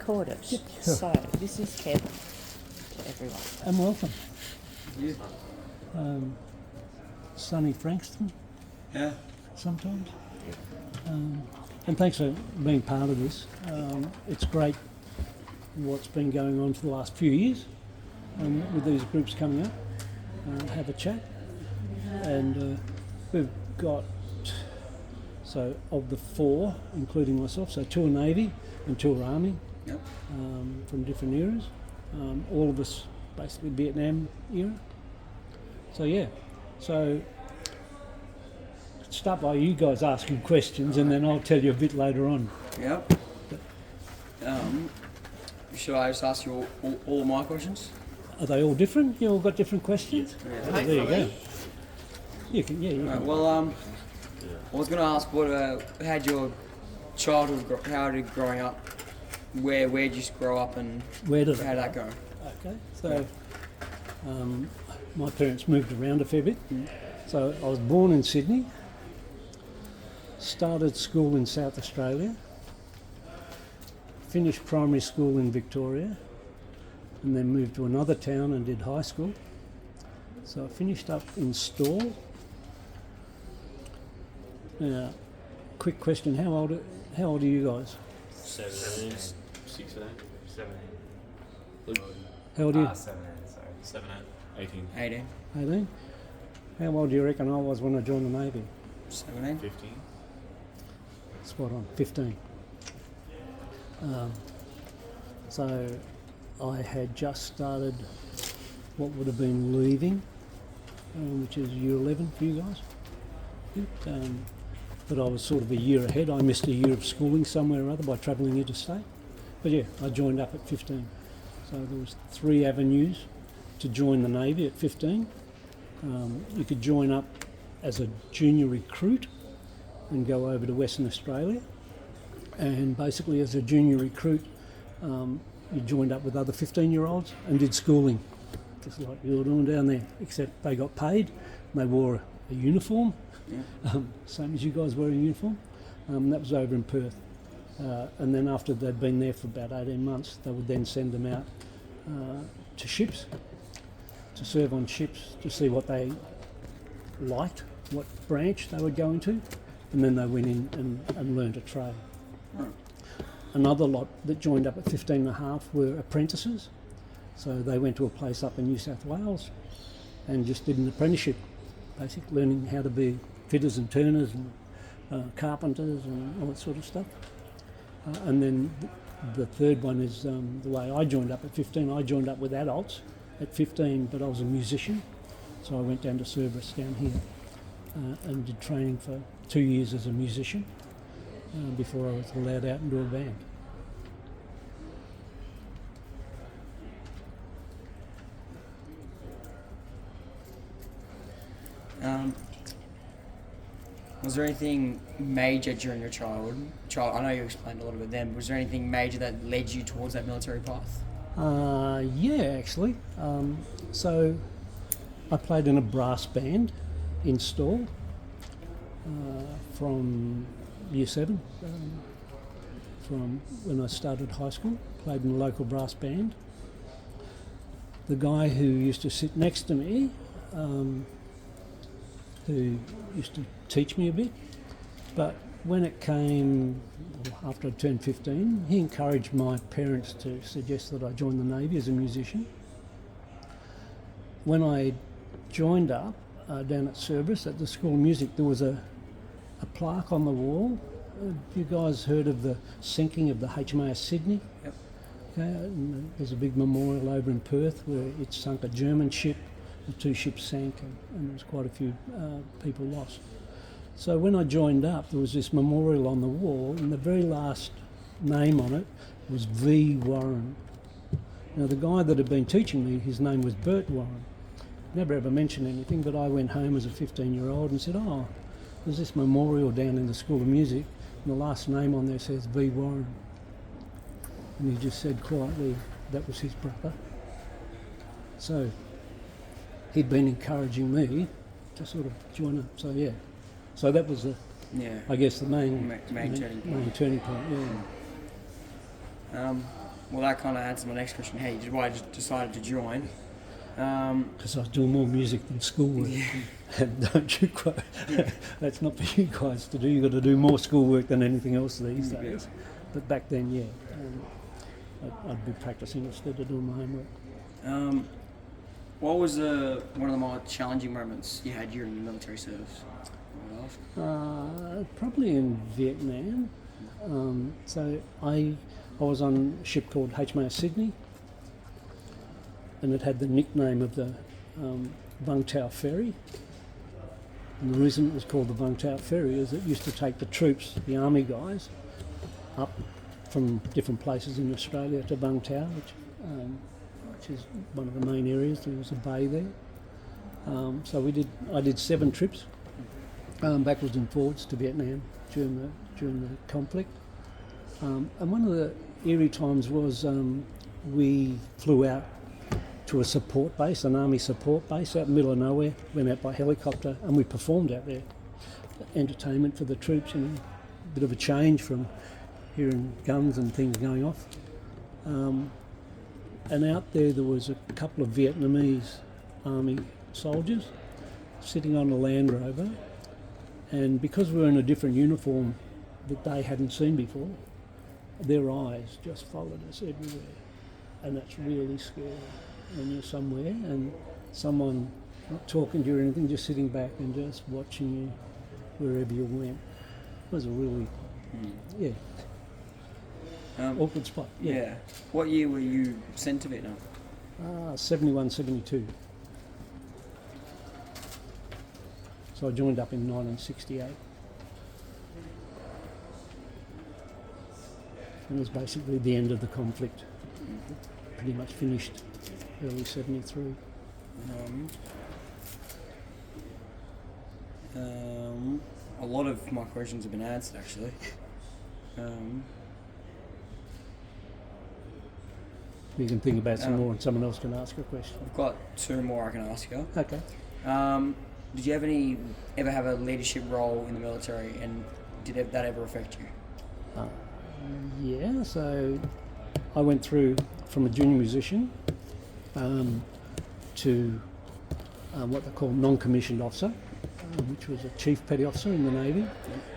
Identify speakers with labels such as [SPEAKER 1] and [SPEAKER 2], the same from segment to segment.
[SPEAKER 1] record it.
[SPEAKER 2] Yep, sure.
[SPEAKER 1] So, this is Kevin to everyone.
[SPEAKER 2] And welcome.
[SPEAKER 3] Yeah.
[SPEAKER 2] Sunny Frankston
[SPEAKER 3] Yeah.
[SPEAKER 2] sometimes. And thanks for being part of this. It's great what's been going on for the last few years with these groups coming up. Have a chat. And we've got, so of the four, including myself, so two are Navy and two are Army.
[SPEAKER 3] Yep.
[SPEAKER 2] From different eras. All of us basically Vietnam era. So yeah, so start by you guys asking questions and then I'll tell you a bit later on.
[SPEAKER 3] Yep. Should I just ask you all of my questions?
[SPEAKER 2] Are they all different? You all got different questions?
[SPEAKER 3] Yeah.
[SPEAKER 2] Oh, there you go. You can, yeah, you
[SPEAKER 3] Right,
[SPEAKER 2] can.
[SPEAKER 3] well, I was going to ask how'd your childhood, how did growing up, where'd you grow up and
[SPEAKER 2] Where did
[SPEAKER 3] how'd that go?
[SPEAKER 2] Okay, so my parents moved around a fair bit. So I was born in Sydney, started school in South Australia, finished primary school in Victoria, and then moved to another town and did high school. So I finished up in Stawell. Now, quick question, how old are you guys?
[SPEAKER 4] 17, 16, 17.
[SPEAKER 2] How old are you?
[SPEAKER 4] 7, 18,
[SPEAKER 3] 18,
[SPEAKER 2] 18? How old do you reckon I was when I joined the Navy?
[SPEAKER 3] 17?
[SPEAKER 4] 15.
[SPEAKER 2] Spot on, 15. So I had just started what would have been leaving, which is year 11 for you guys. But I was sort of a year ahead. I missed a year of schooling somewhere or other by travelling interstate. But yeah, I joined up at 15. So there was 3 avenues to join the Navy at 15. You could join up as a junior recruit and go over to Western Australia. And basically as a junior recruit, you joined up with other 15-year-olds and did schooling, just like you were doing down there, except they got paid and they wore a uniform, same as you guys wear a uniform. That was over in Perth. And then after they'd been there for about 18 months, they would then send them out to ships, to serve on ships, to see what they liked, what branch they would go into, and then they went in and learned a trade. Another lot that joined up at 15 and a half were apprentices. So they went to a place up in New South Wales and just did an apprenticeship, basically learning how to be fitters and turners and carpenters and all that sort of stuff. And then the third one is the way I joined up at 15. I joined up with adults at 15, but I was a musician. So I went down to Cerberus down here and did training for 2 years as a musician before I was allowed out and do a band.
[SPEAKER 3] Was there anything major during your childhood? I know you explained a little bit then, but was there anything major that led you towards that military path?
[SPEAKER 2] Yeah, actually. So I played in a brass band in Stawell from year 7, from when I started high school. Played in a local brass band. The guy who used to sit next to me, who used to teach me a bit, but when it came, after I turned 15, he encouraged my parents to suggest that I join the Navy as a musician. When I joined up down at Cerberus at the School of Music, there was a plaque on the wall. Have you guys heard of the sinking of the HMAS Sydney?
[SPEAKER 3] Yep.
[SPEAKER 2] Okay, and there's a big memorial over in Perth where it sunk a German ship. The 2 ships sank and there was quite a few people lost. So when I joined up, there was this memorial on the wall and the very last name on it was V. Warren. Now the guy that had been teaching me, his name was Bert Warren. Never ever mentioned anything, but I went home as a 15-year-old and said, oh, there's this memorial down in the School of Music and the last name on there says V. Warren. And he just said quietly that was his brother. So he'd been encouraging me to sort of join up. So yeah, so that was
[SPEAKER 3] Yeah.
[SPEAKER 2] I guess the main
[SPEAKER 3] Main turning point.
[SPEAKER 2] main turning point. Yeah.
[SPEAKER 3] Well, that kind of answers my next question. Hey, why you decided to join?
[SPEAKER 2] Because I was doing more music than schoolwork. And don't you quote, that's not for you guys to do. You've got to do more schoolwork than anything else these days. But back then, yeah, I'd be practicing instead of doing my homework.
[SPEAKER 3] What was one of the more challenging moments you had during your military service?
[SPEAKER 2] Probably in Vietnam. So I was on a ship called HMAS Sydney, and it had the nickname of the Vung Tau Ferry. And the reason it was called the Vung Tau Ferry is it used to take the troops, the army guys, up from different places in Australia to Vung Tau, which is one of the main areas. There was a bay there. So I did 7 trips backwards and forwards to Vietnam during the conflict. And one of the eerie times was we flew out to a support base, an army support base out in the middle of nowhere, went out by helicopter and we performed out there. Entertainment for the troops, a bit of a change from hearing guns and things going off. And out there was a couple of Vietnamese army soldiers sitting on a Land Rover, and because we were in a different uniform that they hadn't seen before, their eyes just followed us everywhere, and that's really scary when you're somewhere and someone not talking to you or anything, just sitting back and just watching you wherever you went. It was a really, awkward spot.
[SPEAKER 3] Yeah. What year were you sent to Vietnam?
[SPEAKER 2] 71, 72. So I joined up in 1968. And it was basically the end of the conflict. Pretty much finished early 73.
[SPEAKER 3] A lot of my questions have been answered, actually.
[SPEAKER 2] You can think about some more and someone else can ask a question.
[SPEAKER 3] I've got 2 more I can ask you.
[SPEAKER 2] Okay.
[SPEAKER 3] Did you ever have a leadership role in the military, and did that ever affect you?
[SPEAKER 2] Yeah, so I went through from a junior musician to what they call non-commissioned officer, which was a chief petty officer in the Navy,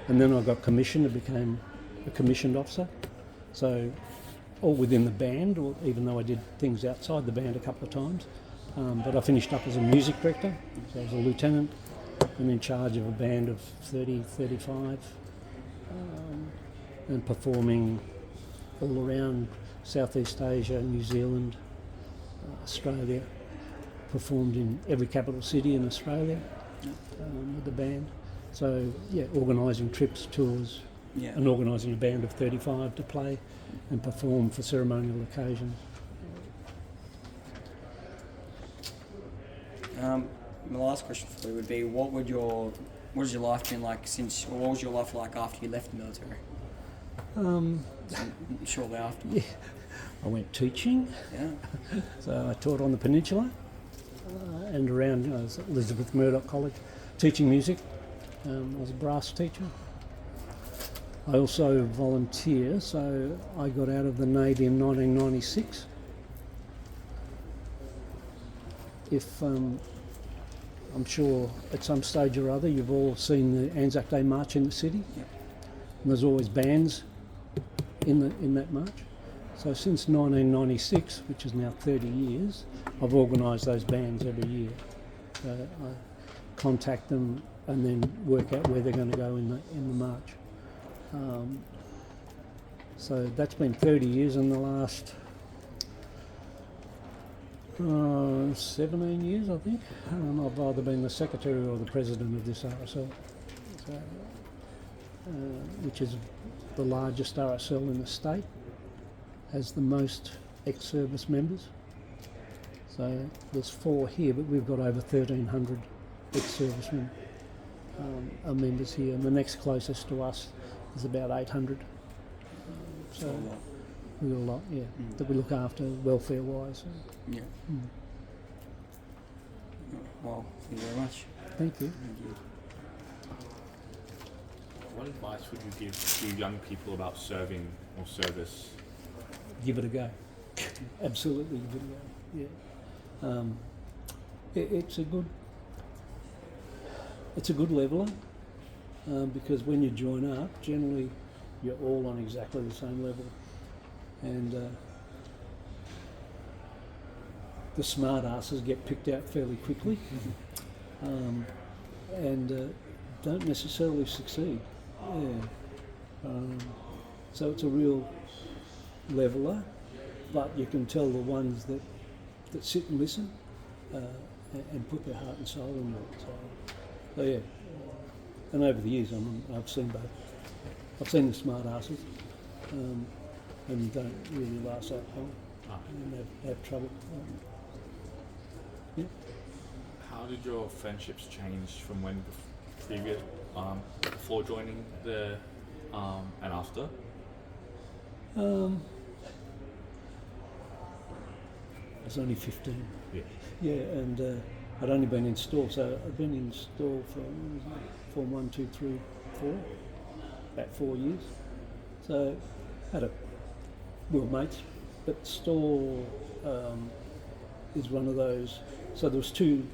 [SPEAKER 2] and then I got commissioned and became a commissioned officer. So all within the band, or even though I did things outside the band a couple of times. But I finished up as a music director, so I was a lieutenant and in charge of a band of 30, 35, and performing all around Southeast Asia, New Zealand, Australia. Performed in every capital city in Australia with the band. So yeah, organising trips, tours, and organising a band of 35 to play and perform for ceremonial occasions.
[SPEAKER 3] My last question for you would be, what has your life been like what was your life like after you left the military? Shortly after.
[SPEAKER 2] Yeah, I went teaching.
[SPEAKER 3] Yeah.
[SPEAKER 2] So I taught on the peninsula and around Elizabeth Murdoch College, teaching music. I was a brass teacher. I also volunteer, so I got out of the Navy in 1996. I'm sure at some stage or other you've all seen the Anzac Day March in the city.
[SPEAKER 3] Yep.
[SPEAKER 2] And there's always bands in that march. So since 1996, which is now 30 years, I've organised those bands every year. So I contact them and then work out where they're going to go in the march. So that's been 30 years. In the last 17 years, I think. I've either been the secretary or the president of this RSL, which is the largest RSL in the state, has the most ex-service members. So there's 4 here, but we've got over 1,300 ex-servicemen are members here, and the next closest to us is about 800. So we've got a lot, that we look after welfare-wise.
[SPEAKER 3] Yeah. Well, thank you very much.
[SPEAKER 2] Thank you.
[SPEAKER 4] What advice would you give to young people about serving or service?
[SPEAKER 2] give it a go. Absolutely give it a go. Yeah. It's a good leveler because when you join up, generally you're all on exactly the same level, and the smart asses get picked out fairly quickly, and don't necessarily succeed. Yeah. So it's a real leveler, but you can tell the ones that sit and listen and put their heart and soul into it. So yeah. And over the years, I've seen both. I've seen the smart asses and don't really last that long and have trouble. Yeah.
[SPEAKER 4] How did your friendships change from when previous before joining the and after?
[SPEAKER 2] I was only 15.
[SPEAKER 4] Yeah.
[SPEAKER 2] Yeah, and I'd only been in store, so I'd been in store for Form 1, 2, 3, 4, about 4 years. So we were mates, but store is one of those. So there was two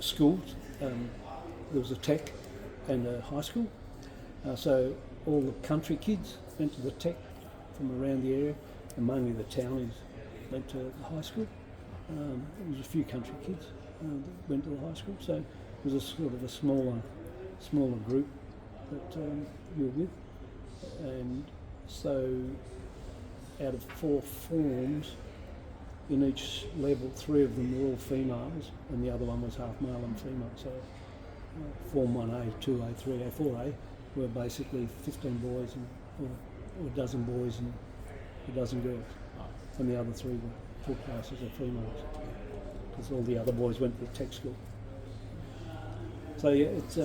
[SPEAKER 2] schools. There was a tech and a high school. So all the country kids went to the tech from around the area, and mainly the townies went to the high school. There was a few country kids that went to the high school, so it was a sort of a smaller group that you were with. And so out of 4 forms, in each level, 3 of them were all females, and the other one was half male and female. So Form 1A, 2A, 3A, 4A were basically 15 boys or a dozen boys and a dozen girls, and the other 3 were full classes of females, because all the other boys went to the tech school. So yeah, it's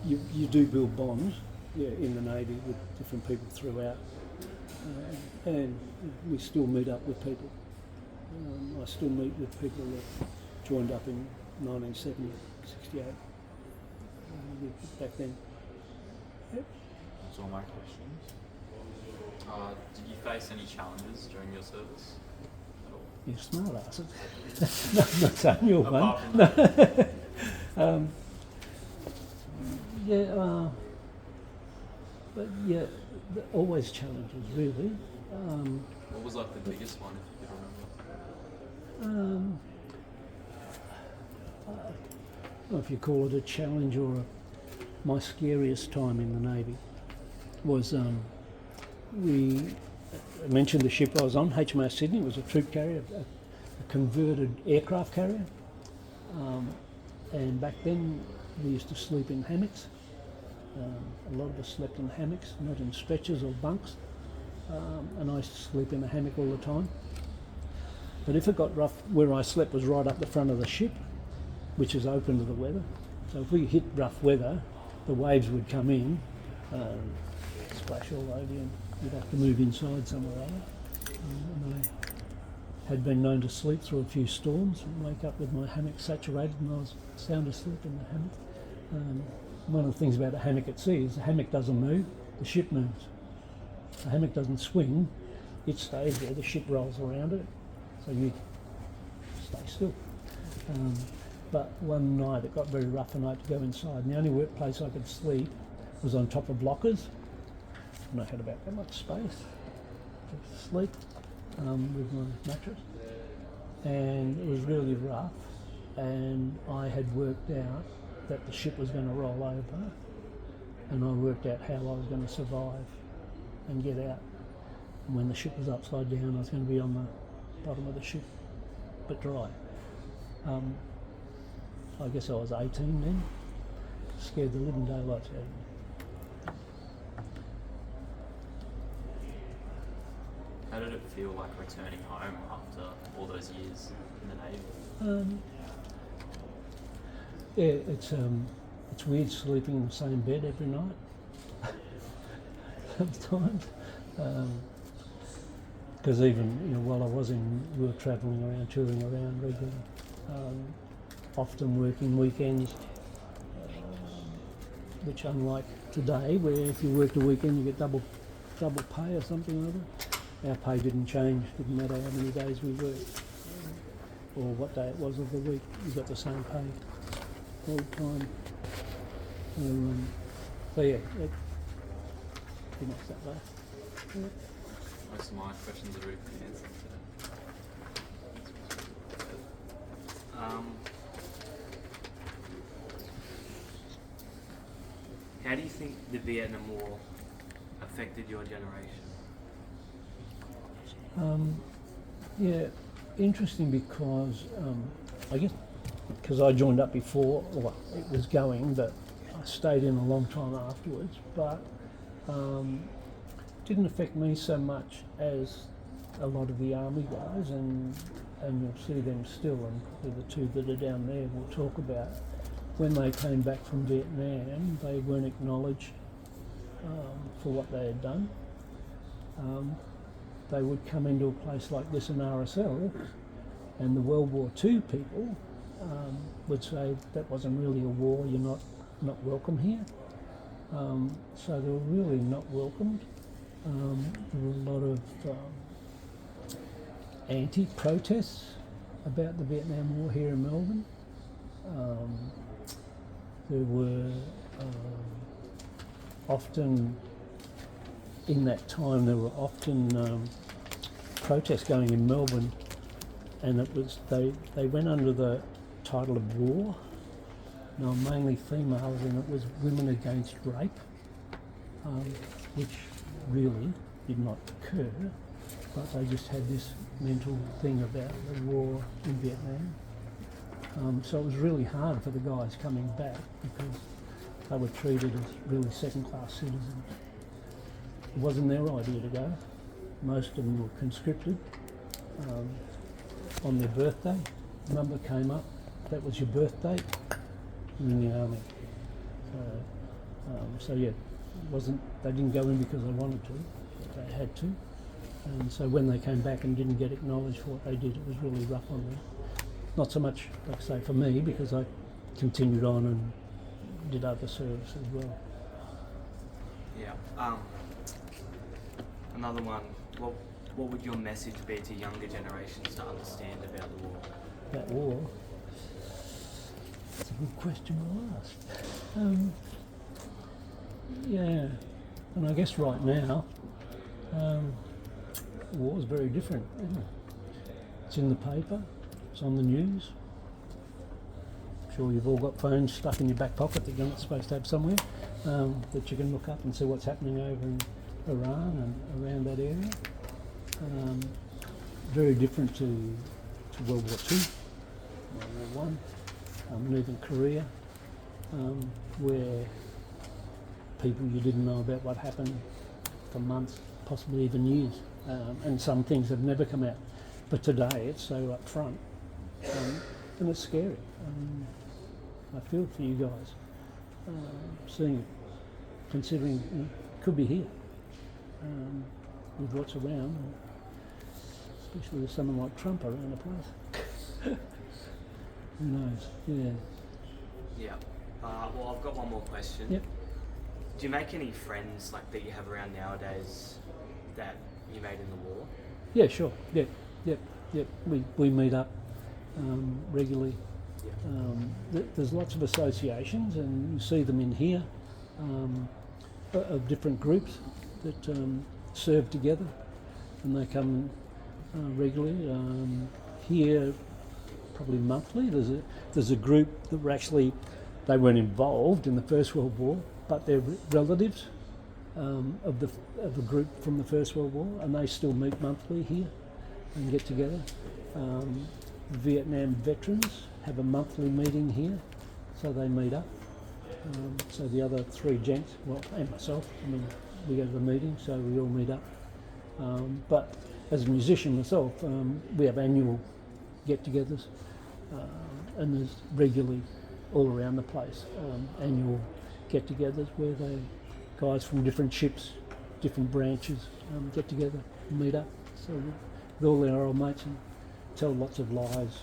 [SPEAKER 2] you do build bonds, yeah, in the Navy with different people throughout, and we still meet up with people. I still meet with people that joined up in 1970, 68, back then. Yep.
[SPEAKER 4] That's all my questions.
[SPEAKER 5] Did you face any challenges during your service at all?
[SPEAKER 2] You're smart asses. No, I'm not saying you're one.
[SPEAKER 5] Apart from that,
[SPEAKER 2] Yeah, but yeah, always challenges, really.
[SPEAKER 5] what was like the biggest one, if you could remember?
[SPEAKER 2] I don't know if you call it a challenge or my scariest time in the Navy was I mentioned the ship I was on, HMAS Sydney. It was a troop carrier, a converted aircraft carrier. And back then we used to sleep in hammocks. A lot of us slept in hammocks, not in stretchers or bunks. And I used to sleep in a hammock all the time. But if it got rough, where I slept was right up the front of the ship, which is open to the weather. So if we hit rough weather, the waves would come in, splash all over you, and you'd have to move inside somewhere or other. And I had been known to sleep through a few storms and wake up with my hammock saturated and I was sound asleep in the hammock. One of the things about a hammock at sea is the hammock doesn't move, the ship moves. The hammock doesn't swing, it stays there, the ship rolls around it, so you stay still. But one night it got very rough and I had to go inside, and the only place I could sleep was on top of lockers, and I had about that much space to sleep with my mattress. And it was really rough, and I had worked out that the ship was going to roll over, and I worked out how I was going to survive and get out. And when the ship was upside down, I was going to be on the bottom of the ship, but dry. I guess I was 18 then, scared the living daylights out of me.
[SPEAKER 5] How did it feel like returning home after all those years in the Navy?
[SPEAKER 2] Yeah, it's weird sleeping in the same bed every night. Sometimes, because even while I was we were travelling around, touring around regularly, often working weekends, which unlike today, where if you worked a weekend you get double double pay or something or other. Our pay didn't change, didn't matter how many days we worked or what day it was of the week. We got the same pay all the time. So yeah, pretty much that way.
[SPEAKER 5] Most of my questions have already been answered. How do you think the Vietnam War affected your generation?
[SPEAKER 2] Yeah, interesting because I guess because I joined up before, well, it was going, but I stayed in a long time afterwards. But didn't affect me so much as a lot of the army guys, and you'll see them still, and probably the two that are down there we'll talk about. When they came back from Vietnam, they weren't acknowledged for what they had done. They would come into a place like this in RSL, and the World War II people would say that wasn't really a war, you're not welcome here. So they were really not welcomed. There were a lot of anti-protests about the Vietnam War here in Melbourne. There were often, in that time, there were often protests going in Melbourne, and it was they went under the title of war. Now, mainly females, and it was women against rape, which really did not occur, but they just had this mental thing about the war in Vietnam. So it was really hard for the guys coming back because they were treated as really second-class citizens. It wasn't their idea to go. Most of them were conscripted on their birthday. Number came up, that was your birthday, you're in the army. So yeah, they didn't go in because they wanted to, but they had to. And so when they came back and didn't get acknowledged for what they did, it was really rough on them. Not so much, like I say, for me, because I continued on and did other service as well.
[SPEAKER 5] Yeah. Another one. What would your message be to younger generations to understand about the war?
[SPEAKER 2] That war? That's a good question to ask. Yeah, and I guess right now, war is very different, isn't it? It's in the paper, it's on the news. I'm sure you've all got phones stuck in your back pocket that you're not supposed to have somewhere, that you can look up and see what's happening over in Iran and around that area. Very different to World War II, World War I, and even Korea, where people you didn't know about what happened for months, possibly even years, and some things have never come out. But today it's so up front, and it's scary. I feel for you guys, seeing it, considering it could be here, with what's around, especially with someone like Trump around the place. Who knows? Yeah.
[SPEAKER 5] Yeah. Well, I've got one more question.
[SPEAKER 2] Yep.
[SPEAKER 5] Do you make any friends like that you have around nowadays that you made in the war?
[SPEAKER 2] Yeah, sure. Yep. We meet up regularly.
[SPEAKER 5] Yeah.
[SPEAKER 2] There's lots of associations, and you see them in here, of different groups that serve together, and they come regularly. Here, probably monthly. There's a group that were actually, they weren't involved in the First World War, but they're relatives of the group from the First World War, and they still meet monthly here and get together. Vietnam veterans have a monthly meeting here, so they meet up. So the other three gents, well, and myself, we go to the meeting, so we all meet up. But as a musician myself, we have annual get-togethers, and there's regularly all around the place annual get-togethers where guys from different ships, different branches get together and meet up. So with all our old mates and tell lots of lies.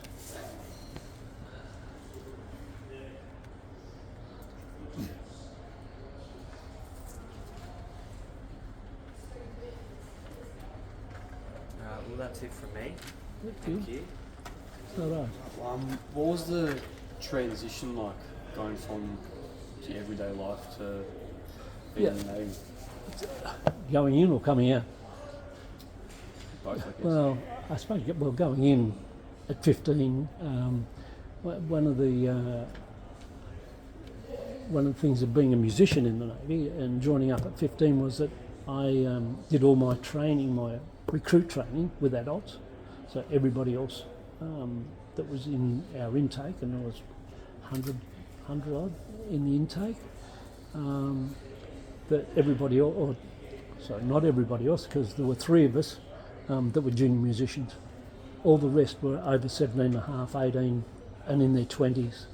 [SPEAKER 5] well, that's it from me.
[SPEAKER 2] That's
[SPEAKER 5] Thank
[SPEAKER 2] good.
[SPEAKER 5] you.
[SPEAKER 2] All right.
[SPEAKER 6] What was the transition like going from your everyday life to being in the Navy?
[SPEAKER 2] Going in or coming out?
[SPEAKER 6] Both, I guess.
[SPEAKER 2] Well, I suppose going in at 15. One of the things of being a musician in the Navy and joining up at 15 was that I did all my training, my recruit training with adults. So everybody else that was in our intake, and there was 100 odd in the intake, that everybody else, or sorry, not everybody else, because there were 3 of us that were junior musicians. All the rest were over 17 and a half, 18, and in their 20s,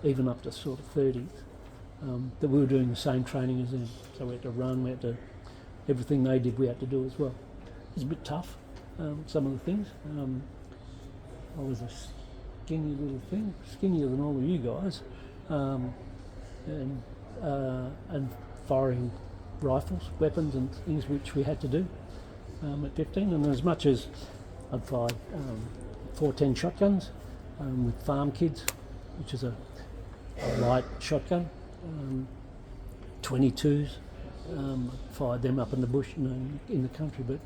[SPEAKER 2] even up to sort of 30s, that we were doing the same training as them. So we had to run, we had to, everything they did we had to do as well. It was a bit tough, some of the things. I was a skinny little thing, skinnier than all of you guys, and firing rifles, weapons and things which we had to do at 15. And as much as I'd fired 410 shotguns with farm kids, which is a light shotgun, 22s, fired them up in the bush, in the country, but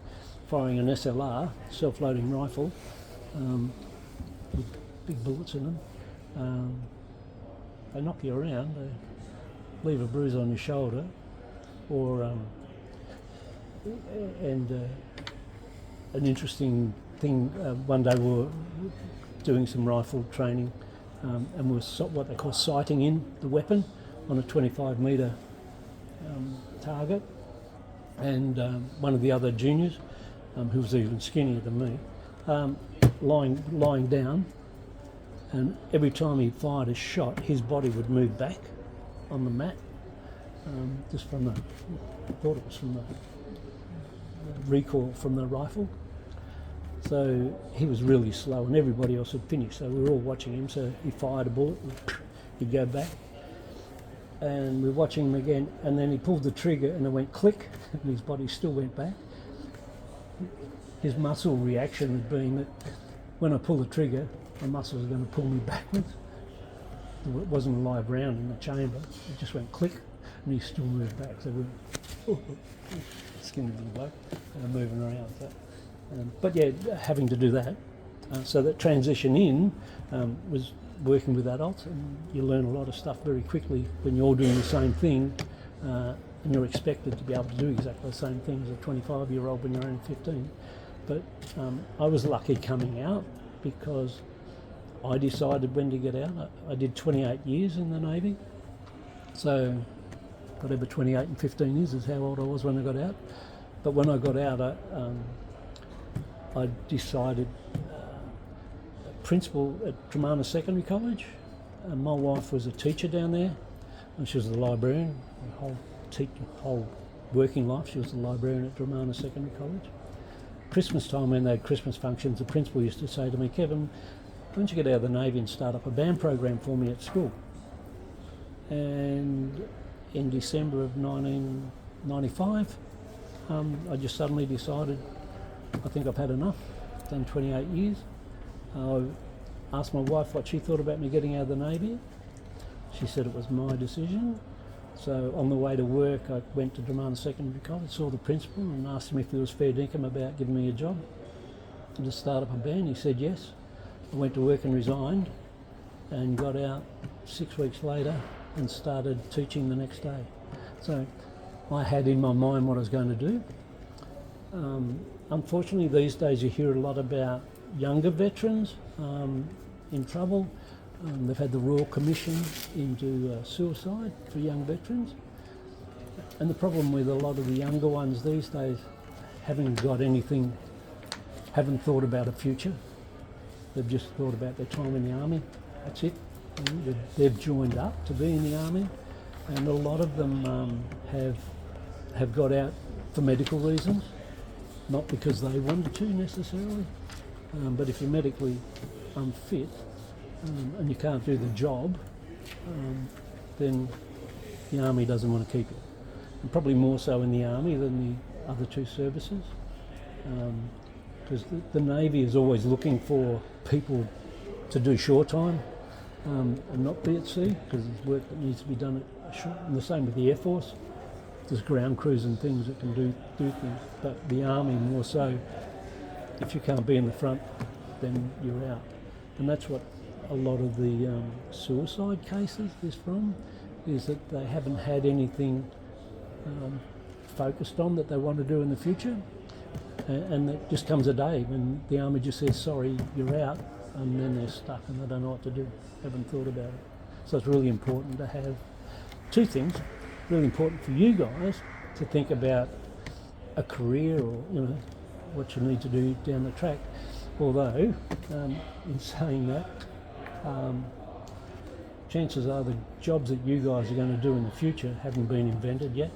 [SPEAKER 2] firing an SLR, self-loading rifle, with big bullets in them, they knock you around, they leave a bruise on your shoulder, or and an interesting thing, one day we were doing some rifle training, and we were what they call sighting in the weapon on a 25 metre target, and one of the other juniors, who was even skinnier than me, lying down, and every time he fired a shot, his body would move back on the mat, just from I thought it was from the recoil from the rifle. So he was really slow, and everybody else had finished, so we were all watching him. So he fired a bullet, and he'd go back, and we were watching him again, and then he pulled the trigger and it went click, and his body still went back. His muscle reaction had been that when I pulled the trigger, my muscles were going to pull me backwards. It wasn't a live round in the chamber, it just went click, and he still moved back. So we were skinny little bloke, moving around. So. But yeah, having to do that, so that transition in was working with adults, and you learn a lot of stuff very quickly when you're all doing the same thing, and you're expected to be able to do exactly the same thing as a 25-year-old when you're only 15. But I was lucky coming out because I decided when to get out. I did 28 years in the Navy, so whatever 28 and 15 is how old I was when I got out. But when I got out, I decided principal at Dramana Secondary College. My wife was a teacher down there, and she was the librarian. Her whole working life, she was the librarian at Dramana Secondary College. Christmas time, when they had Christmas functions, the principal used to say to me, "Kevin, why don't you get out of the Navy and start up a band program for me at school?" And in December of 1995, I just suddenly decided, I think I've had enough. I've done 28 years. I asked my wife what she thought about me getting out of the Navy. She said it was my decision. So on the way to work, I went to Dramana Secondary College, saw the principal and asked him if he was fair dinkum about giving me a job to start up a band. He said yes. I went to work and resigned, and got out 6 weeks later and started teaching the next day. So I had in my mind what I was going to do. Unfortunately, these days you hear a lot about younger veterans in trouble. They've had the Royal Commission into suicide for young veterans. And the problem with a lot of the younger ones these days haven't got anything, haven't thought about a future. They've just thought about their time in the army. That's it. And they've joined up to be in the army. And a lot of them have got out for medical reasons. Not because they wanted to necessarily, but if you're medically unfit and you can't do the job, then the Army doesn't want to keep you. And probably more so in the Army than the other two services. because the Navy is always looking for people to do shore time and not be at sea, because there's work that needs to be done at shore. And the same with the Air Force. There's ground crews and things that can do things, but the Army more so. If you can't be in the front, then you're out, and that's what a lot of the suicide cases is from, is that they haven't had anything focused on that they want to do in the future, and it just comes a day when the Army just says, sorry, you're out, and then they're stuck and they don't know what to do, haven't thought about it. So it's really important to have two things, really important for you guys to think about a career, or what you need to do down the track. Although, in saying that, chances are the jobs that you guys are going to do in the future haven't been invented yet.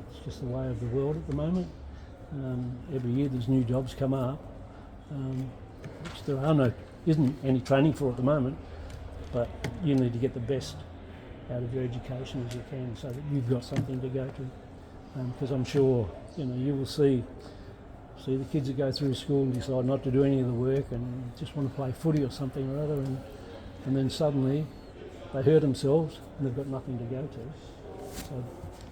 [SPEAKER 2] It's just the way of the world at the moment. Every year there's new jobs come up, which there isn't any training for at the moment, but you need to get the best out of your education as you can, so that you've got something to go to. Because I'm sure you will see the kids that go through school and decide not to do any of the work and just want to play footy or something or other, and then suddenly they hurt themselves and they've got nothing to go to. So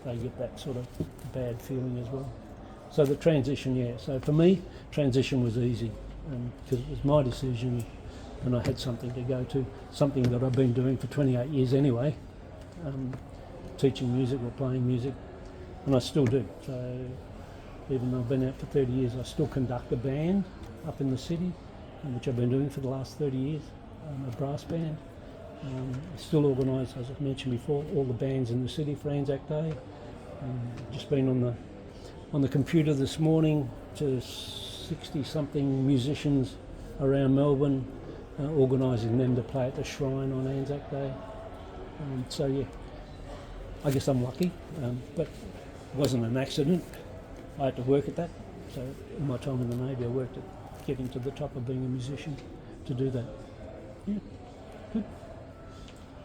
[SPEAKER 2] they get that sort of bad feeling as well. So the transition, so for me, transition was easy, because it was my decision and I had something to go to, something that I've been doing for 28 years anyway, teaching music or playing music, and I still do. So even though I've been out for 30 years, I still conduct a band up in the city, which I've been doing for the last 30 years, a brass band. I still organise, as I've mentioned before, all the bands in the city for Anzac Day. Just been on the computer this morning to 60-something musicians around Melbourne, organising them to play at the Shrine on Anzac Day. I guess I'm lucky, but it wasn't an accident. I had to work at that. So in my time in the Navy, I worked at getting to the top of being a musician to do that. Yeah, good.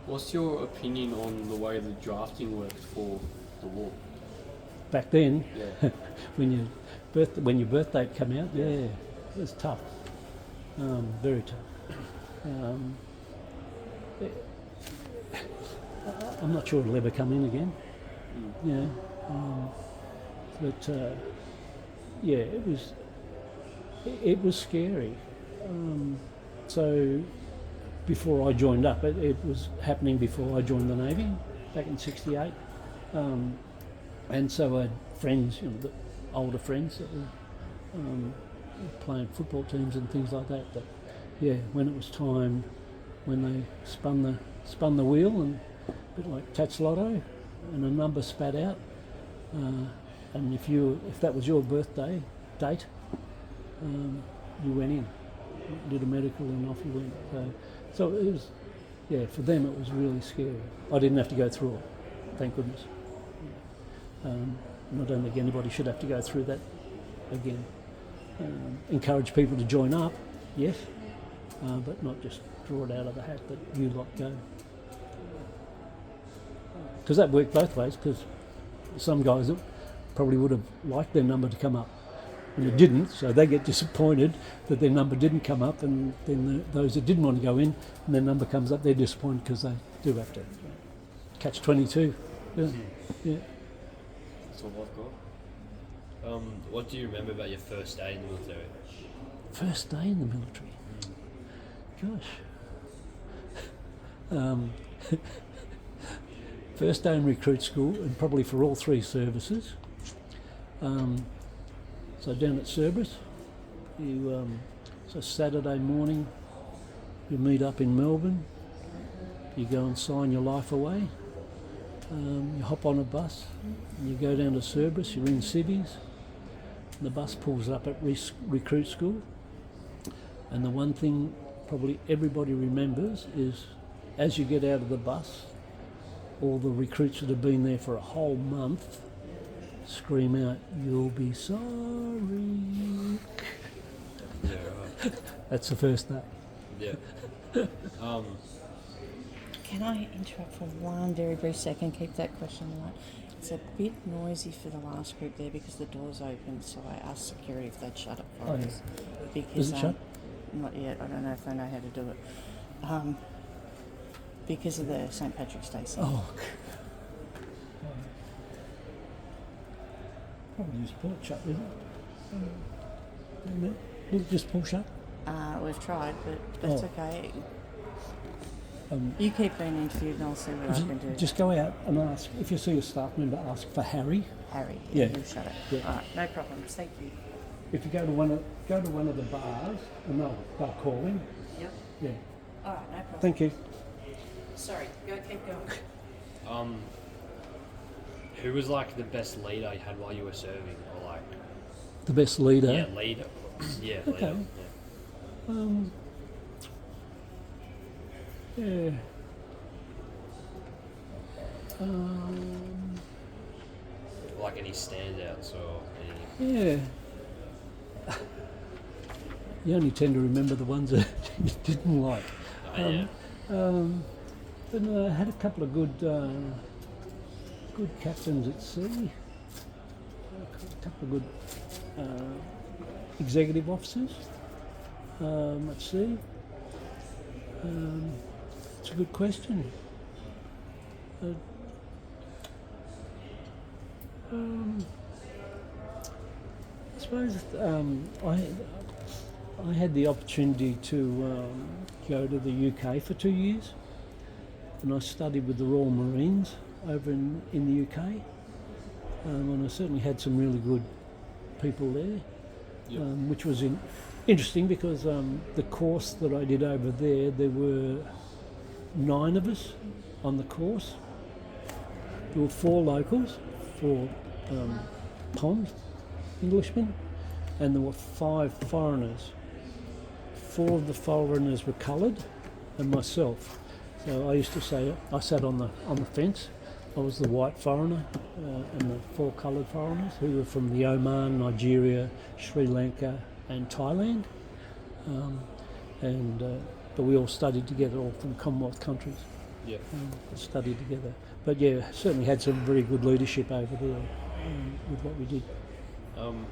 [SPEAKER 6] What's your opinion on the way the drafting worked for the war?
[SPEAKER 2] Back then,
[SPEAKER 6] Yeah.
[SPEAKER 2] when your birth date come out, it was tough, very tough. I'm not sure it'll ever come in again. It was scary. So before I joined up, it was happening before I joined the Navy back in '68, and so I had friends, the older friends that were playing football teams and things like that. But when it was time, when they spun the wheel, and a bit like Tats Lotto, and a number spat out, and if that was your birthday date, you went in, did a medical, and off you went. So it was, for them it was really scary. I didn't have to go through it, thank goodness. And I don't think anybody should have to go through that again. Encourage people to join up, yes, but not just draw it out of the hat that you lot go. Because that worked both ways, because some guys probably would have liked their number to come up, and it didn't, so they get disappointed that their number didn't come up, and then those that didn't want to go in and their number comes up, they're disappointed because they do have to catch 22. Yeah.
[SPEAKER 6] That's all I've got.
[SPEAKER 7] What do you remember about your first day in the military?
[SPEAKER 2] First day in the military? Gosh. First day in recruit school, and probably for all three services. So down at Cerberus, so Saturday morning, you meet up in Melbourne, you go and sign your life away, you hop on a bus, and you go down to Cerberus, you're in civvies, and the bus pulls up at recruit school, and the one thing probably everybody remembers is, as you get out of the bus, all the recruits that have been there for a whole month scream out, "You'll be sorry."
[SPEAKER 7] Yeah, right.
[SPEAKER 2] That's the first day.
[SPEAKER 7] Yeah.
[SPEAKER 1] Can I interrupt for one very brief second? Keep that question light. It's a bit noisy for the last group there because the door's open, so I asked security if they'd shut it for
[SPEAKER 2] Oh, yeah.
[SPEAKER 1] us. Because,
[SPEAKER 2] Is it shut?
[SPEAKER 1] Not yet. I don't know if they know how to do it. Because of the St. Patrick's Day scene.
[SPEAKER 2] Oh. Probably just pull it shut, is it? Will it just pull shut?
[SPEAKER 1] We've tried, but that's
[SPEAKER 2] Oh.
[SPEAKER 1] okay.
[SPEAKER 2] Um,
[SPEAKER 1] You keep being interviewed and I'll see what I can do.
[SPEAKER 2] Just go out and ask, if you see a staff member, ask for Harry.
[SPEAKER 1] Harry,
[SPEAKER 2] Yeah.
[SPEAKER 1] he'll shut it.
[SPEAKER 2] Yeah.
[SPEAKER 1] All right, no problems. Thank you.
[SPEAKER 2] If you go to one of the bars, and they'll call him.
[SPEAKER 1] Yep.
[SPEAKER 2] Yeah.
[SPEAKER 1] All right, no problem.
[SPEAKER 2] Thank you.
[SPEAKER 1] Sorry, keep going.
[SPEAKER 7] Who was like the best leader you had while you were serving, or like
[SPEAKER 2] The best leader.
[SPEAKER 7] yeah, leader? Yeah,
[SPEAKER 2] Okay.
[SPEAKER 7] leader.
[SPEAKER 2] Yeah.
[SPEAKER 7] Like any standouts or any?
[SPEAKER 2] Yeah. You only tend to remember the ones that you didn't like.
[SPEAKER 7] Yeah.
[SPEAKER 2] But no, I had a couple of good captains at sea. A couple of good executive officers at sea. It's a good question. I suppose I had the opportunity to go to the UK for 2 years, and I studied with the Royal Marines over in the UK, and I certainly had some really good people there, which was interesting because the course that I did over there were 9 of us on the course. There were 4 locals, 4 Poms, Englishmen, and there were 5 foreigners. 4 of the foreigners were coloured, and myself. So I used to say I sat on the fence. I was the white foreigner, and the 4 coloured foreigners who were from the Oman, Nigeria, Sri Lanka, and Thailand. But we all studied together, all from Commonwealth countries.
[SPEAKER 7] Yeah.
[SPEAKER 2] Studied together. But yeah, certainly had some very good leadership over there with what we did.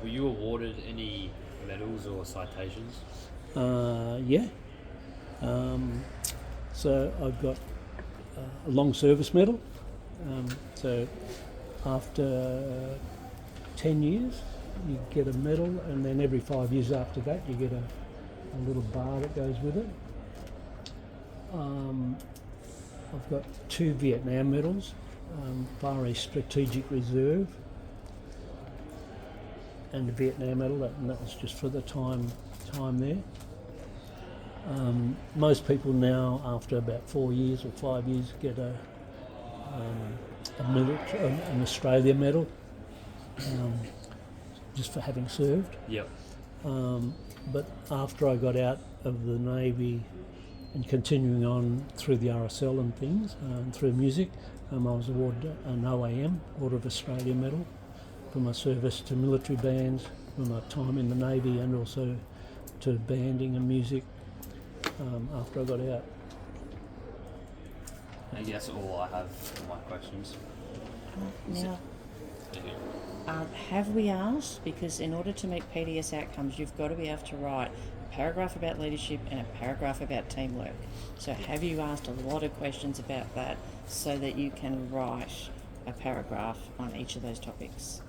[SPEAKER 7] Were you awarded any medals or citations?
[SPEAKER 2] Yeah. So I've got a long service medal. So after 10 years, you get a medal, and then every 5 years after that, you get a little bar that goes with it. I've got 2 Vietnam medals, Far East Strategic Reserve, and the Vietnam medal, and that was just for the time there. Most people now, after about 4 years or 5 years, get an Australia medal, just for having served.
[SPEAKER 7] Yep.
[SPEAKER 2] But after I got out of the Navy and continuing on through the RSL and things, through music, I was awarded an OAM, Order of Australia medal, for my service to military bands, for my time in the Navy, and also to banding and music after I got out.
[SPEAKER 7] I think that's all I have for my questions.
[SPEAKER 1] Now, have we asked? Because in order to meet PDS outcomes, you've got to be able to write a paragraph about leadership and a paragraph about teamwork. So have you asked a lot of questions about that so that you can write a paragraph on each of those topics?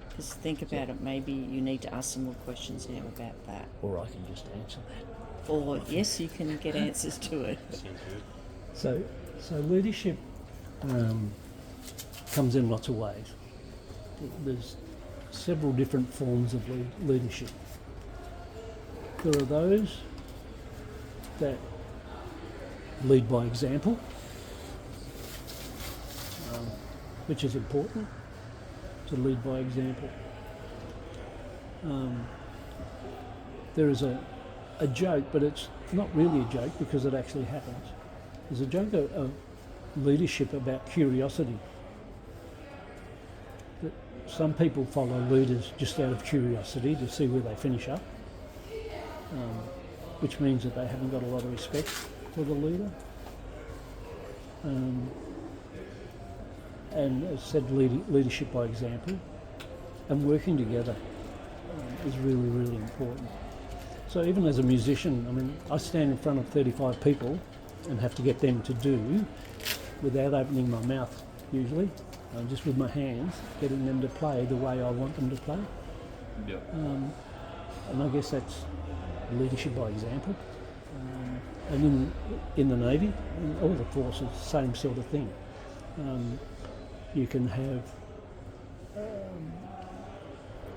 [SPEAKER 1] Because think about it, maybe you need to ask some more questions now about that.
[SPEAKER 2] Or I can just answer that.
[SPEAKER 1] Or yes, you can get answers to it.
[SPEAKER 7] Sounds good.
[SPEAKER 2] So leadership comes in lots of ways. There's several different forms of leadership. There are those that lead by example, which is important, to lead by example. There is a joke, but it's not really a joke because it actually happens. There's a joke of leadership about curiosity. That some people follow leaders just out of curiosity to see where they finish up, which means that they haven't got a lot of respect for the leader. and as I said, leadership by example, and working together is really, really important. So even as a musician, I mean, I stand in front of 35 people and have to get them to do, without opening my mouth usually, just with my hands, getting them to play the way I want them to play.
[SPEAKER 4] Yeah.
[SPEAKER 2] And I guess that's leadership by example. And in the Navy, in all the forces, same sort of thing. You can have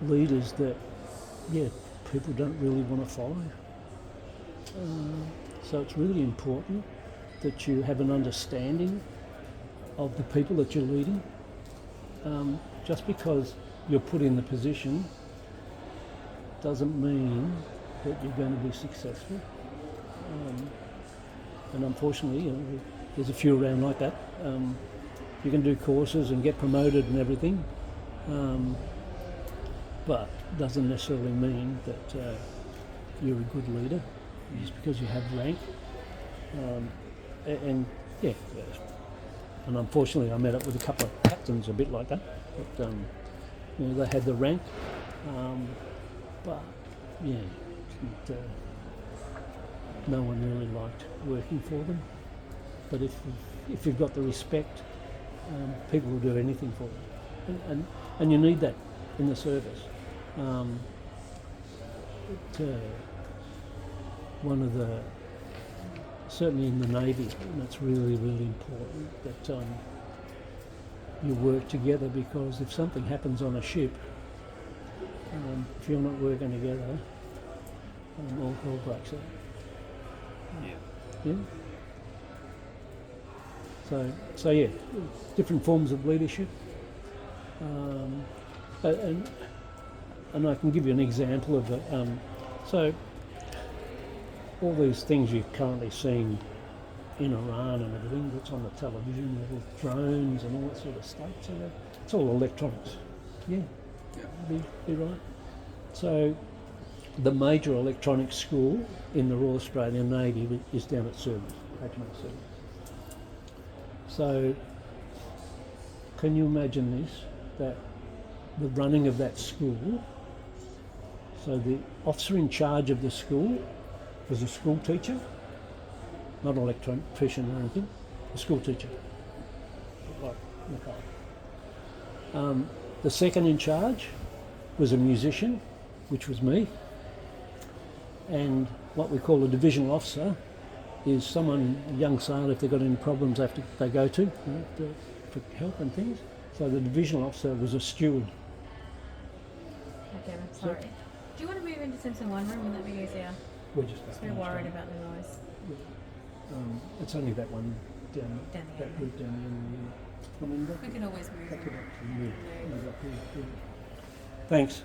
[SPEAKER 2] leaders that, people don't really want to follow. So it's really important that you have an understanding of the people that you're leading. Just because you're put in the position doesn't mean that you're going to be successful. And unfortunately, there's a few around like that. You can do courses and get promoted and everything, but doesn't necessarily mean that you're a good leader just because you have rank. And unfortunately, I met up with a couple of captains a bit like that. But they had the rank, but no one really liked working for them. But if you've got the respect, people will do anything for you, and you need that in the service. One of the, certainly in the Navy, and it's really, really important that you work together, because if something happens on a ship, if you're not working together, all hell breaks out. Yeah. So yeah, different forms of leadership, and I can give you an example of it. So all these things you're currently seeing in Iran and everything that's on the television, with drones and all that sort of stuff, so it's all electronics. Yeah. Be right. So the major electronics school in the Royal Australian Navy is down at Service, HMAS Service. So can you imagine this, that the running of that school, so the officer in charge of the school was a school teacher, not an electrician or anything, a school teacher, like Nicole. The second in charge was a musician, which was me, and what we call a divisional officer is someone, a young sailor, if they've got any problems they go to, for help and things. So the divisional officer was a steward.
[SPEAKER 8] Okay, I'm sorry. Do you want to move into Simpson 1 room? Would that be easier?
[SPEAKER 2] We're just
[SPEAKER 8] We're worried about the noise.
[SPEAKER 2] it's only that one down
[SPEAKER 8] Down the
[SPEAKER 2] that
[SPEAKER 8] end.
[SPEAKER 2] route down the end. I mean, that
[SPEAKER 8] We
[SPEAKER 2] could-
[SPEAKER 8] can always move
[SPEAKER 2] that could
[SPEAKER 8] around.
[SPEAKER 2] actually move up here, yeah. Thanks.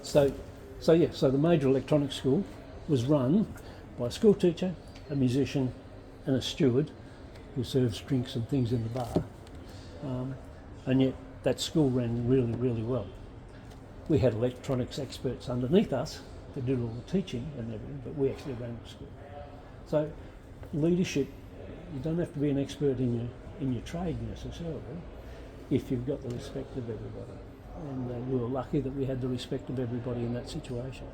[SPEAKER 2] So the major electronics school was run by a school teacher, a musician, and a steward who serves drinks and things in the bar. And yet that school ran really, really well. We had electronics experts underneath us that did all the teaching and everything, but we actually ran the school. So leadership, you don't have to be an expert in your trade necessarily if you've got the respect of everybody. And we were lucky that we had the respect of everybody in that situation.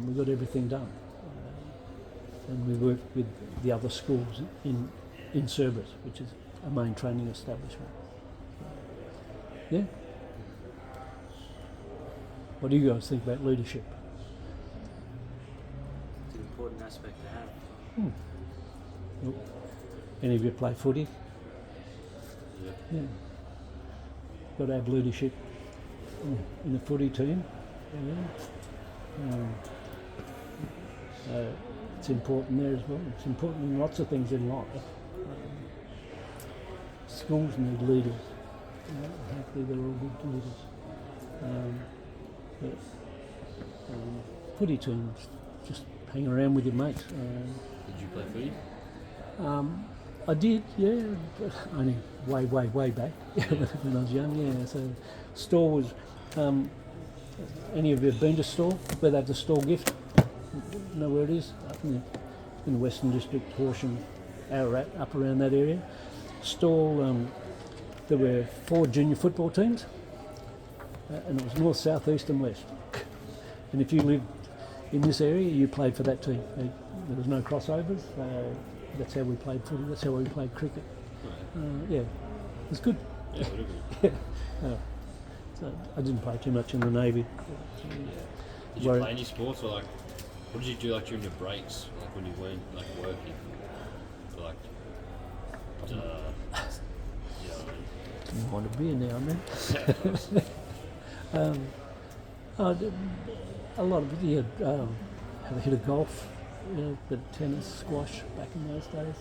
[SPEAKER 2] We got everything done. And we worked with the other schools in Cerberus, which is a main training establishment. Yeah? What do you guys think about leadership?
[SPEAKER 5] It's an important aspect to have.
[SPEAKER 2] Look, any of you play footy?
[SPEAKER 4] Yeah.
[SPEAKER 2] Yeah. Got to have leadership in the footy team. It's important there as well. It's important in lots of things in life. Schools need leaders. Hopefully they're all good leaders. Footy teams, just hang around with your mates.
[SPEAKER 4] Did you play footy?
[SPEAKER 2] I did, yeah, but only way back when I was young, yeah. So Store was, any of you have been to Store, where they have the Store gift? Know where it is? Up in the Western District, Horsham, Ararat, up around that area. Stawell, there were 4 junior football teams, and it was north, south, east and west. And if you lived in this area, you played for that team. There was no crossovers. That's how we played footy. That's how we played cricket. Yeah, it was good.
[SPEAKER 7] Yeah, what a good.
[SPEAKER 2] Yeah. So I didn't play too much in the Navy.
[SPEAKER 7] Did you
[SPEAKER 2] Worry-
[SPEAKER 7] play any sports, or like, what did you do like during your breaks, like when you weren't like working, or, like,
[SPEAKER 2] Didn't mind a beer now and then.
[SPEAKER 7] yeah, of course.
[SPEAKER 2] I did a lot of it. Yeah, have a hit of golf, you know, bit of tennis, squash back in those days.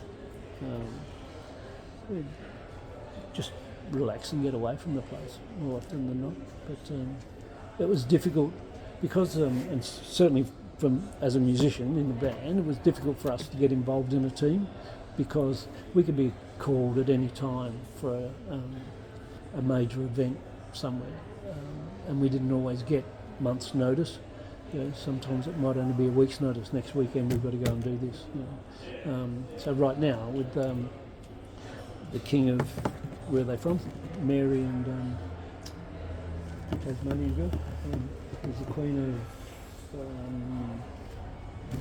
[SPEAKER 2] We'd just relax and get away from the place more often than not. But it was difficult because, and certainly from as a musician in the band, it was difficult for us to get involved in a team because we could be called at any time for a major event somewhere, and we didn't always get months' notice. You know, sometimes it might only be a week's notice. Next weekend we've got to go and do this. You know. So right now with the king of, where are they from? Mary and Tasmanian girl. Is the queen of,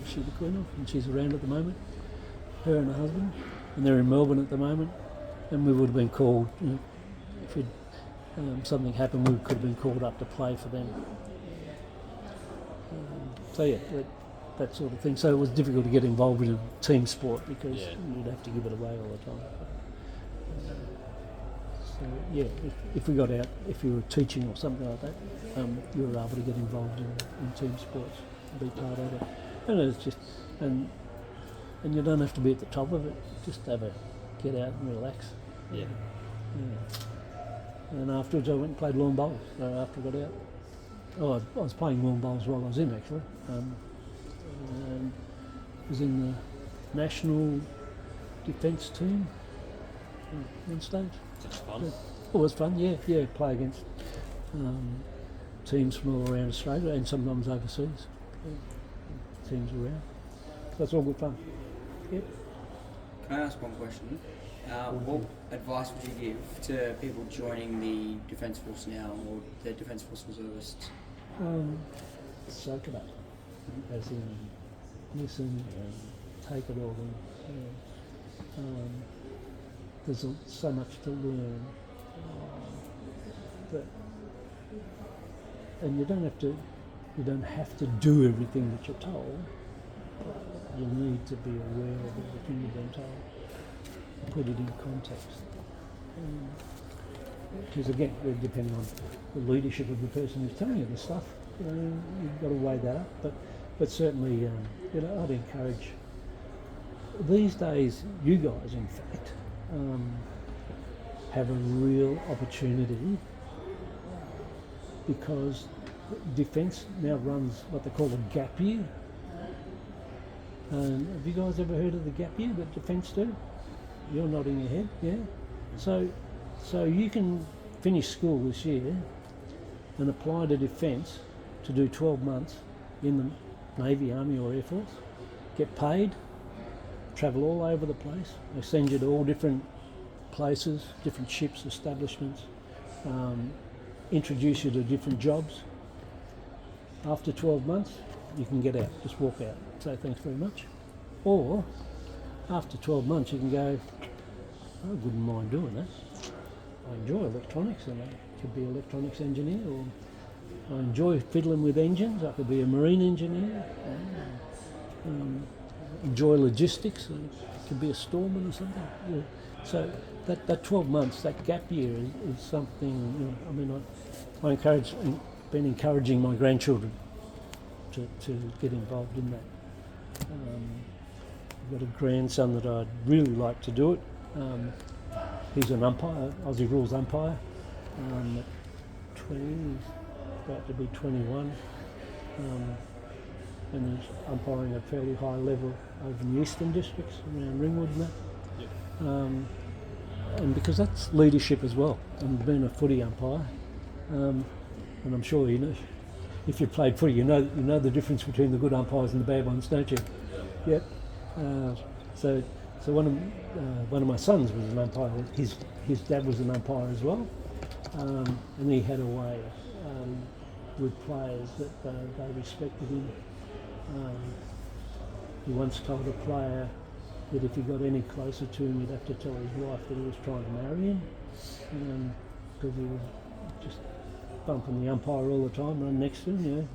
[SPEAKER 2] is she the queen of? And she's around at the moment. Her and her husband, and they're in Melbourne at the moment. And we would have been called, you know, if it, something happened, we could have been called up to play for them. So yeah, that sort of thing. So it was difficult to get involved in a team sport because
[SPEAKER 7] Yeah.
[SPEAKER 2] you'd have to give it away all the time. So yeah, if we got out, if you were teaching or something like that, you were able to get involved in team sports, and be part of it. And it's just, and you don't have to be at the top of it. Just have a get out and relax.
[SPEAKER 7] Yeah.
[SPEAKER 2] Yeah. And afterwards, I went and played lawn bowls. After I got out, I was playing lawn bowls while I was in actually. And was in the national defence team on stage.
[SPEAKER 7] That's fun.
[SPEAKER 2] Yeah. It was fun, yeah. Play against teams from all around Australia and sometimes overseas. Yeah. Teams around. That's all good fun. Yep.
[SPEAKER 3] Can I ask one question? What advice would you give to people joining the Defence Force now or the Defence Force reservists?
[SPEAKER 2] Soak it up. As in, listen and take it all in. There's so much to learn. And you don't have to do everything that you're told. You need to be aware of everything you've been told. Put it in context. Because again, depending on the leadership of the person who's telling you the stuff, you know, you've got to weigh that up. But certainly, you know, I'd encourage. These days, you guys, in fact, have a real opportunity because Defence now runs what they call a gap year. Have you guys ever heard of the gap year that Defence do? You're nodding your head, yeah? So you can finish school this year and apply to Defence to do 12 months in the Navy, Army or Air Force, get paid, travel all over the place. They send you to all different places, different ships, establishments, introduce you to different jobs. After 12 months, you can get out, just walk out, say thanks very much. Or after 12 months, you can go, I wouldn't mind doing that. I enjoy electronics, and I could be an electronics engineer, or I enjoy fiddling with engines, I could be a marine engineer. Enjoy logistics, and I could be a storeman or something. Yeah. So that 12 months, that gap year is something, you know, I mean, I been encouraging my grandchildren to get involved in that. I've got a grandson that I'd really like to do it. He's an umpire, Aussie Rules umpire. At 20, he's about to be 21. And he's umpiring at fairly high level over in the eastern districts, around Ringwood and that. Yep. And because that's leadership as well, and being a footy umpire, and I'm sure you know, if you've played footy, you know the difference between the good umpires and the bad ones, don't you? Yep. So So one of my sons was an umpire. His dad was an umpire as well, and he had a way with players that they respected him. He once told a player that if he got any closer to him, he'd have to tell his wife that he was trying to marry him, because he was just bumping the umpire all the time, running next to him.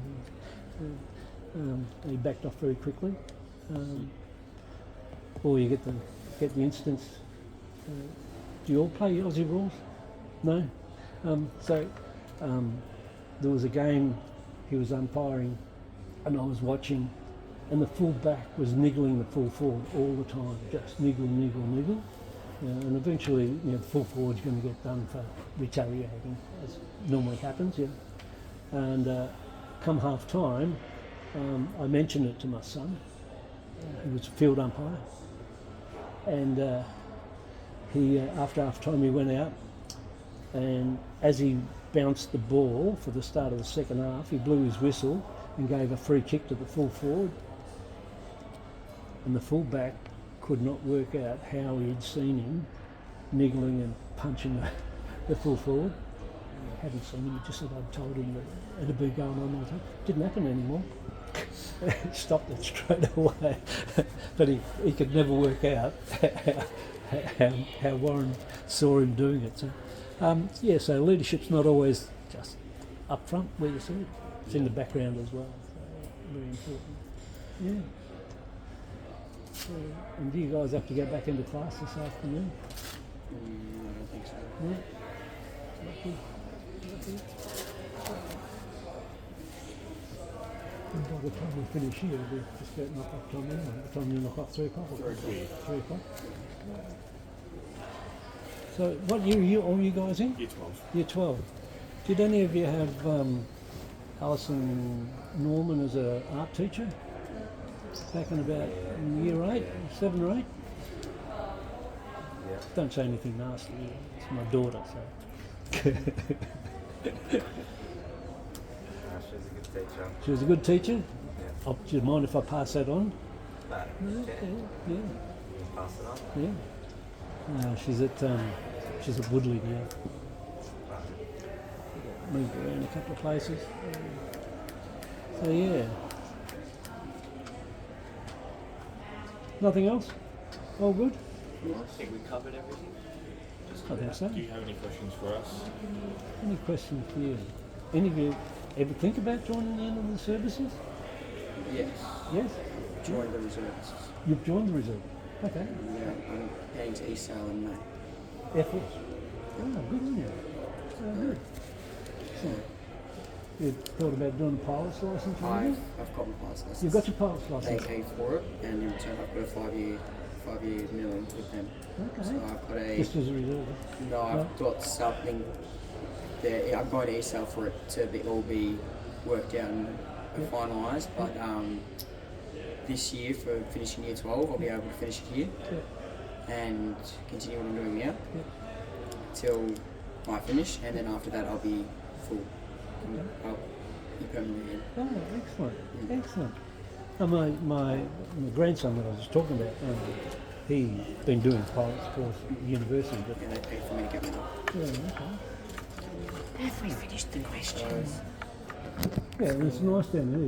[SPEAKER 2] He backed off very quickly. Or you get the instance. Do you all play Aussie rules? No. There was a game he was umpiring, and I was watching, and the full back was niggling the full forward all the time, just niggle. And eventually, the full forward's going to get done for retaliating, as normally happens. Yeah. And come half time, I mentioned it to my son, who was a field umpire, and he after half time he went out, and as he bounced the ball for the start of the second half, he blew his whistle and gave a free kick to the full forward, and the full back could not work out how he had seen him niggling and punching the full forward. He hadn't seen him, he just said I'd told him that it'd be going on. I thought, it didn't happen anymore. Stopped it straight away. But he could never work out how Warren saw him doing it. So, so leadership's not always just up front where you see it. It's in the background as well. So very important. Yeah. So, and do you guys have to go back into class this afternoon?
[SPEAKER 3] I don't think so.
[SPEAKER 2] Yeah. Lucky. And by the time we finish here, we'll just get knock off time anyway. By the time you knock off 3 o'clock. 3 o'clock. So what year are you guys in?
[SPEAKER 4] Year 12.
[SPEAKER 2] Year 12. Did any of you have Alison Norman as an art teacher? Back in about year 8, 7 or 8?
[SPEAKER 9] Yeah.
[SPEAKER 2] Don't say anything nasty. It's my daughter, so.
[SPEAKER 9] She's a good teacher.
[SPEAKER 2] She was a good teacher?
[SPEAKER 9] Yeah.
[SPEAKER 2] Do you mind if I pass that on?
[SPEAKER 9] But
[SPEAKER 2] Yeah.
[SPEAKER 9] pass it on.
[SPEAKER 2] Yeah. She's at Woodley now. Moved around a couple of places. So yeah. Nothing else? All good?
[SPEAKER 5] I think we covered everything.
[SPEAKER 2] I think so.
[SPEAKER 4] Do you have any questions for us?
[SPEAKER 2] Any questions for you? Any of you ever think about joining the end of the services?
[SPEAKER 3] Yes.
[SPEAKER 2] Yes?
[SPEAKER 3] Join the reserves.
[SPEAKER 2] You've joined the reserve? Okay.
[SPEAKER 3] Yeah, I'm heading to East Sale in May.
[SPEAKER 2] Air Force? Oh, good on you. Oh, good. So, you thought about doing a pilot's licence? or anything?
[SPEAKER 3] I've got my pilot's license.
[SPEAKER 2] You've got your pilot's
[SPEAKER 3] They
[SPEAKER 2] licence?
[SPEAKER 3] paid for it, and in return I've got a 5-year minimum with them.
[SPEAKER 2] Okay.
[SPEAKER 3] So I've got a
[SPEAKER 2] Just as a reserve?
[SPEAKER 3] no, I've got something there. I'm going to East Sale for it to all be worked out and finalised. But this year, for finishing year 12, I'll be able to finish it here and continue what I'm doing now till I finish, and then after that I'll be full. I'll be permanently in.
[SPEAKER 2] Oh, excellent, excellent. My grandson that I was talking about, he's been doing pilot's course at university. But,
[SPEAKER 3] And they paid for me to get one.
[SPEAKER 2] yeah, okay.
[SPEAKER 1] Have we finished the questions?
[SPEAKER 2] Yeah, it's nice down there.